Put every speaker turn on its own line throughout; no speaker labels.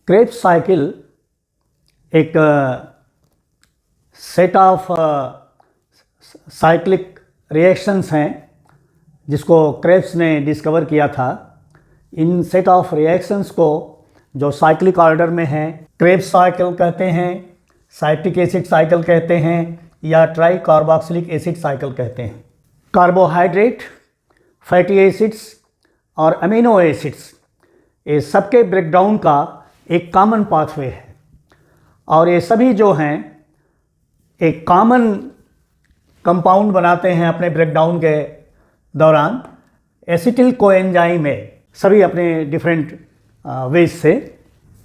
Krebs cycle एक set of cyclic reactions हैं जिसको क्रेब्स ने डिस्कवर किया था। इन सेट ऑफ रिएक्शंस को जो साइक्लिक ऑर्डर में हैं क्रेब्स साइकिल कहते हैं, साइट्रिक एसिड साइकिल कहते हैं या ट्राई कार्बोक्सिलिक एसिड साइकिल कहते हैं। कार्बोहाइड्रेट, फैटी एसिड्स और अमीनो एसिड्स ये सबके ब्रेकडाउन का एक कॉमन पाथवे है और ये सभी जो हैं एक कॉमन कंपाउंड बनाते हैं अपने ब्रेकडाउन के दौरान एसिटिल कोएंजाइम में, सभी अपने डिफरेंट वेज से।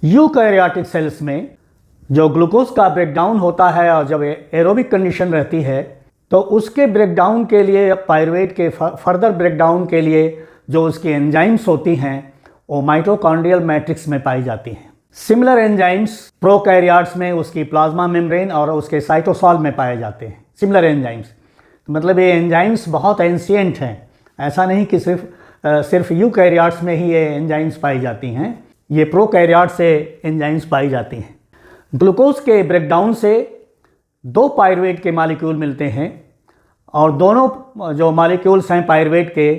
यूकैरियोटिक सेल्स में जो ग्लूकोज का ब्रेकडाउन होता है और जब एरोबिक कंडीशन रहती है तो उसके ब्रेकडाउन के लिए, पायरुवेट के फर्दर ब्रेकडाउन के लिए जो उसकी एंजाइम्स होती हैं वो माइटोकॉन्ड्रियल मैट्रिक्स में पाई जाती हैं। सिमिलर एंजाइम्स प्रोकैरियोट्स में उसकी प्लाज्मा मेम्ब्रेन और उसके साइटोसॉल में पाए जाते हैं। सिमिलर एंजाइम्स मतलब ये एंजाइम्स बहुत एंशिएंट हैं, ऐसा नहीं कि सिर्फ यूकैरियोट्स में ही ये एंजाइम्स पाई जाती हैं, ये प्रोकैरियोट से एंजाइम्स पाई जाती हैं। ग्लूकोज के ब्रेकडाउन से दो पायरुवेट के मॉलिक्यूल मिलते हैं और दोनों जो मॉलिक्यूल्स हैं पायरुवेट के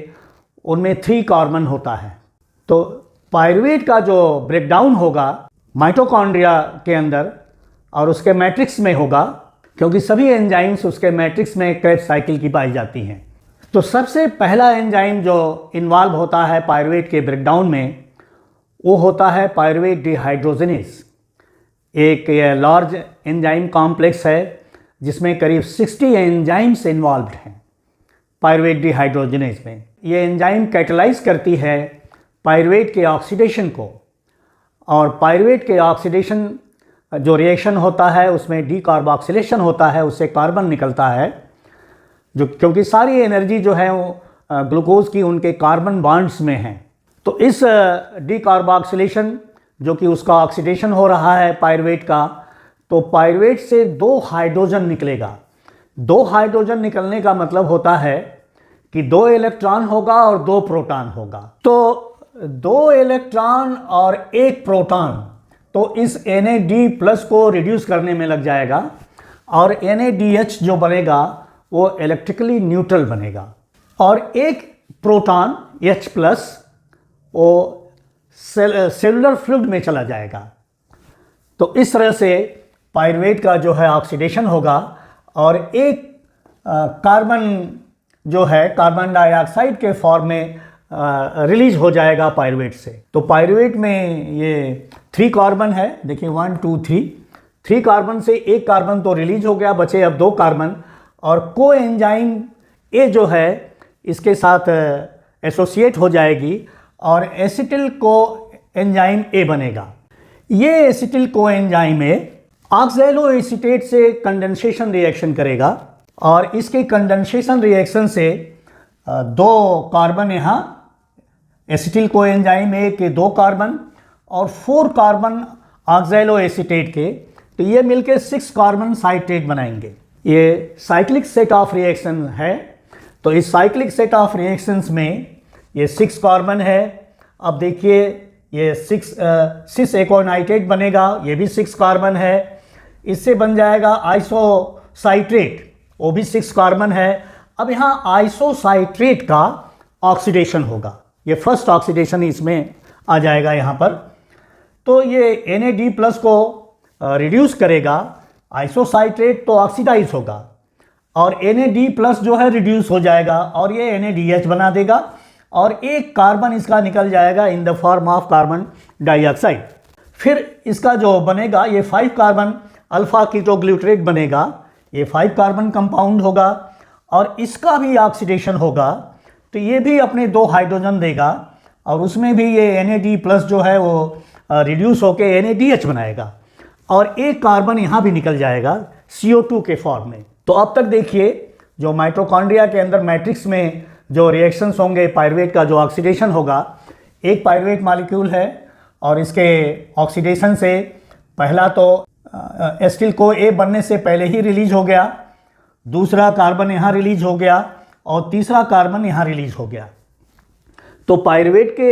उनमें 3 कार्बन होता है। तो पायरुवेट का जो ब्रेकडाउन होगा माइटोकॉन्ड्रिया के अंदर और उसके मैट्रिक्स में होगा, क्योंकि सभी एंजाइम्स उसके मैट्रिक्स में क्रेब्स साइकिल की पाई जाती हैं। तो सबसे पहला एंजाइम जो इन्वॉल्व होता है पायरुवेट के ब्रेकडाउन में वो होता है पायरुवेट डिहाइड्रोजिनेज। एक लार्ज एंजाइम कॉम्प्लेक्स है जिसमें करीब 60 एंजाइम्स इन्वॉल्व्ड हैं पायरुवेट डिहाइड्रोजिनेज में। ये एंजाइम कैटलाइज करती है पायरुवेट के ऑक्सीडेशन को और पायरुवेट के ऑक्सीडेशन जो रिएक्शन होता है उसमें डीकार्बोक्सिलेशन होता है, उससे कार्बन निकलता है जो, क्योंकि सारी एनर्जी जो है वो ग्लूकोज की उनके कार्बन बॉन्ड्स में है। तो इस डीकार्बोक्सिलेशन जो कि उसका ऑक्सीडेशन हो रहा है पायरुवेट का, तो पायरुवेट से 2 हाइड्रोजन निकलेगा। 2 हाइड्रोजन निकलने का मतलब होता है कि 2 इलेक्ट्रॉन होगा और 2 प्रोटॉन होगा। तो 2 इलेक्ट्रॉन और 1 प्रोटॉन तो इस Na+ को रिड्यूस करने में लग जाएगा और NaDH जो बनेगा वो इलेक्ट्रिकली न्यूट्रल बनेगा और 1 प्रोटॉन H+ वो सेलुलर फ्लूइड में चला जाएगा। तो इस तरह से पायरुवेट का जो है ऑक्सीडेशन होगा और एक कार्बन जो है कार्बन डाइऑक्साइड के फॉर्म में रिलीज हो जाएगा पायरुवेट से। तो पायरुवेट में ये 3 कार्बन है, देखिए 1 2 3 कार्बन से 1 कार्बन तो रिलीज हो गया, बचे अब 2 कार्बन और कोएंजाइम ए जो है इसके साथ एसोसिएट हो जाएगी और एसिटिल कोएंजाइम ए बनेगा। ये acetyl coenzyme A oxalo acetate से कंडेंसेशन रिएक्शन करेगा और इसके कंडेंसेशन रिएक्शन से 2 कार्बन यहाँ एसिटिल कोएंजाइम ए के 2 कार्बन और 4 कार्बन ऑक्सैलो एसीटेट के, तो ये मिलके 6 कार्बन साइट्रेट बनाएंगे। ये साइक्लिक सेट ऑफ रिएक्शन है। तो इस साइक्लिक सेट ऑफ रिएक्शंस में ये 6 कार्बन है। अब देखिए ये 6 एकोनाइट्रेट बनेगा, ये भी 6 कार्बन है। इससे बन जाएगा आइसोसाइट्रेट, वो भी 6 कार्बन है। अब यहाँ आइसोसाइट्रेट का ऑक्सीडेशन होगा, ये फर्स्ट ऑक्सीडेशन इसमें आ जाएगा यहाँ पर। तो ये Na++ को रिड्यूस करेगा, आइसोसाइट्रेट तो ऑक्सीडाइज होगा और Na++ जो है रिड्यूस हो जाएगा और ये NaDH बना देगा और 1 कार्बन इसका निकल जाएगा in the form of carbon dioxide. फिर इसका जो बनेगा ये 5 कार्बन अल्फा कीटोग्लूटरेट बनेगा, ये 5 कार्बन कंपाउंड होगा और इसका भी ऑक्सीडेशन होगा। तो ये भी अपने 2 हाइड्रोजन देगा और उसमें भी ये NAD+ जो है वो रिड्यूस होके NaDH बनाएगा और 1 कार्बन यहाँ भी निकल जाएगा CO2 के फॉर्म में। तो अब तक देखिए जो माइटोकॉन्ड्रिया के अंदर मैट्रिक्स में जो रिएक्शंस होंगे, पायरुवेट का जो ऑक्सीडेशन होगा, एक पायरुवेट मॉलिक्यूल है और इसके ऑक्सीडेशन से पहला तो एसिटिल को ए बनने से पहले ही रिलीज हो गया, दूसरा कार्बन यहाँ रिलीज हो गया और तीसरा कार्बन यहाँ रिलीज हो गया। तो पायरुवेट के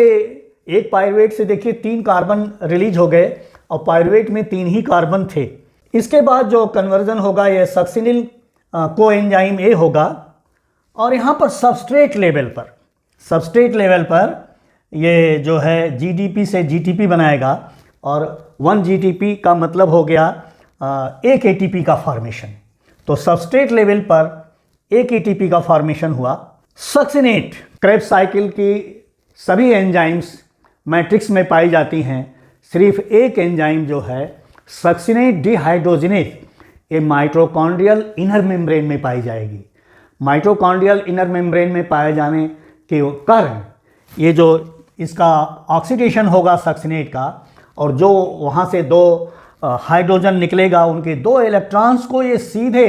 एक पायरुवेट से देखिए 3 कार्बन रिलीज हो गए और पायरुवेट में 3 ही कार्बन थे। इसके बाद जो कन्वर्जन होगा ये सक्सिनिल कोएंजाइम ए होगा, और यहाँ पर सबस्ट्रेट लेवल पर ये जो है GDP से GTP बनाएगा, और 1 GTP का मतलब हो गया 1 ATP का फॉर्मेशन। तो सबस्ट्रेट लेवल पर 1 ATP का फॉर्मेशन हुआ। सक्सिनेट क्रेब्स साइकिल की सभी एंजाइम्स मैट्रिक्स में पाई जाती हैं, सिर्फ एक एंजाइम जो है सक्सिनेट डिहाइड्रोजिनेज, ये माइटोकॉन्ड्रियल इनर मेम्ब्रेन में पाई जाएगी। माइटोकॉन्ड्रियल इनर मेम्ब्रेन में पाए जाने के कारण ये जो इसका ऑक्सीडेशन होगा सक्सिनेट का, और जो वहाँ से 2 हाइड्रोजन निकलेगा, उनके 2 इलेक्ट्रॉन्स को ये सीधे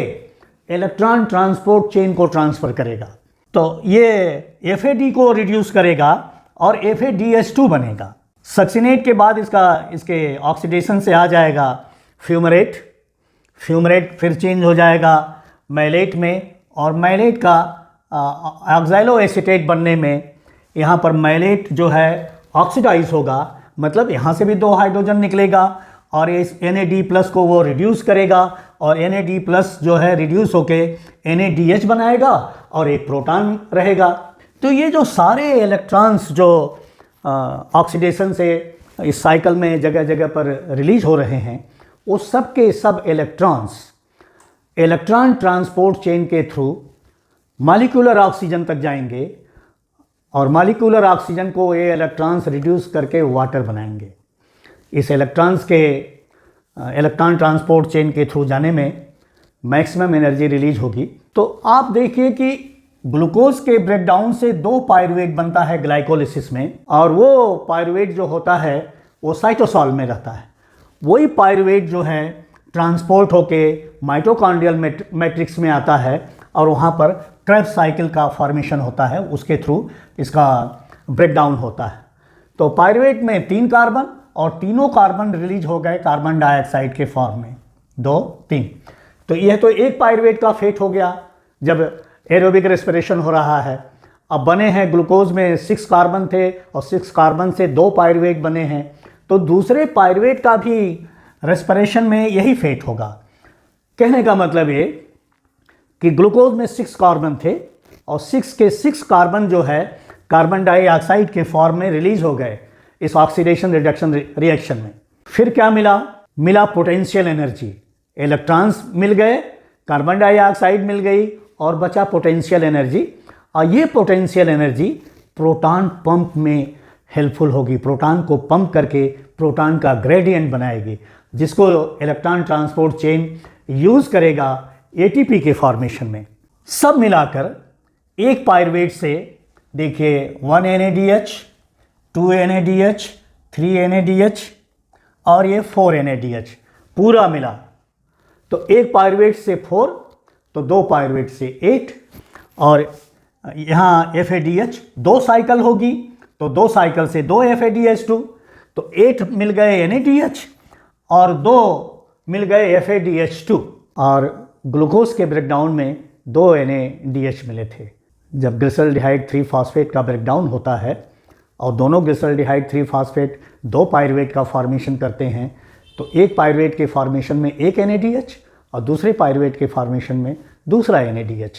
इलेक्ट्रॉन ट्रांसपोर्ट चेन को ट्रांसफ़र करेगा। तो ये FAD को रिड्यूस करेगा और FADH2 बनेगा। सक्सिनेट के बाद इसके ऑक्सीडेशन से आ जाएगा फ्यूमरेट फिर चेंज हो जाएगा मैलेट में, और मैलेट का ऑक्सैलो एसीटेट बनने में यहाँ पर मैलेट जो है ऑक्सीडाइज होगा, मतलब यहाँ से भी 2 हाइड्रोजन निकलेगा और इस NAD+ को वो रिड्यूस करेगा, और NAD+ जो है रिड्यूस होके NADH बनाएगा और एक प्रोटॉन रहेगा। तो ये जो सारे इलेक्ट्रॉन्स जो ऑक्सीडेशन से इस साइकिल में जगह जगह पर रिलीज हो रहे हैं, वो सब के सब इलेक्ट्रॉन्स इलेक्ट्रॉन ट्रांसपोर्ट चेन के थ्रू मॉलिक्यूलर ऑक्सीजन तक जाएंगे, और मॉलिक्यूलर ऑक्सीजन को ये इलेक्ट्रॉन्स रिड्यूस करके वाटर बनाएंगे। इस इलेक्ट्रॉन्स के इलेक्ट्रॉन ट्रांसपोर्ट चेन के थ्रू जाने में मैक्सिमम एनर्जी रिलीज होगी। तो आप देखिए कि ग्लूकोज के ब्रेकडाउन से 2 पायरुवेट बनता है ग्लाइकोलिसिस में, और वो पायरुवेट जो होता है वो साइटोसॉल में रहता है। वही पायरुवेट जो है ट्रांसपोर्ट होके माइटोकॉन्ड्रियल मैट्रिक्स में आता है, और वहाँ पर क्रेब्स साइकिल का फॉर्मेशन होता है, उसके थ्रू इसका ब्रेकडाउन होता है। तो पायरुवेट में 3 कार्बन, और तीनों कार्बन रिलीज हो गए कार्बन डाइऑक्साइड के फॉर्म में, 2 3। तो यह तो एक पायरुवेट का फेट हो गया जब एरोबिक रेस्पिरेशन हो रहा है। अब बने हैं ग्लूकोज में 6 कार्बन थे, और 6 कार्बन से 2 पायरुवेट बने हैं, तो दूसरे पायरुवेट का भी रेस्पिरेशन में यही फेट होगा। कहने का मतलब ये कि ग्लूकोज में 6 कार्बन थे, और 6 के 6 कार्बन जो है कार्बन डाइऑक्साइड के फॉर्म में रिलीज हो गए इस ऑक्सीडेशन रिडक्शन रिएक्शन में। फिर क्या मिला पोटेंशियल एनर्जी। इलेक्ट्रॉन्स मिल गए, कार्बन डाइऑक्साइड मिल गई, और बचा पोटेंशियल एनर्जी। और ये पोटेंशियल एनर्जी प्रोटॉन पंप में हेल्पफुल होगी, प्रोटॉन को पंप करके प्रोटॉन का ग्रेडियंट बनाएगी, जिसको इलेक्ट्रॉन ट्रांसपोर्ट चेन यूज़ करेगा ATP के फॉर्मेशन में। सब मिलाकर एक पायरुवेट से देखिए 1 NADH, 2 NADH, 3 NADH और ये 4 NADH पूरा मिला। तो एक पायरुवेट से 4, तो 2 पायरुवेट से 8, और यहाँ FADH 2 साइकिल होगी, तो 2 साइकिल से 2 FADH2, तो 8 मिल गए NADH और 2 मिल गए FADH2। और ग्लूकोज के ब्रेकडाउन में 2 NADH मिले थे। जब ग्लिसरॉल्डिहाइड 3 फॉस्फेट का ब्रेकडाउन होता है और दोनों ग्लिसरॉल्डिहाइड 3 फॉस्फेट 2 पायरुवेट का फॉर्मेशन करते हैं, तो एक पायरुवेट के फॉर्मेशन में एक NADH और दूसरे पायरुवेट के फॉर्मेशन में दूसरा NADH।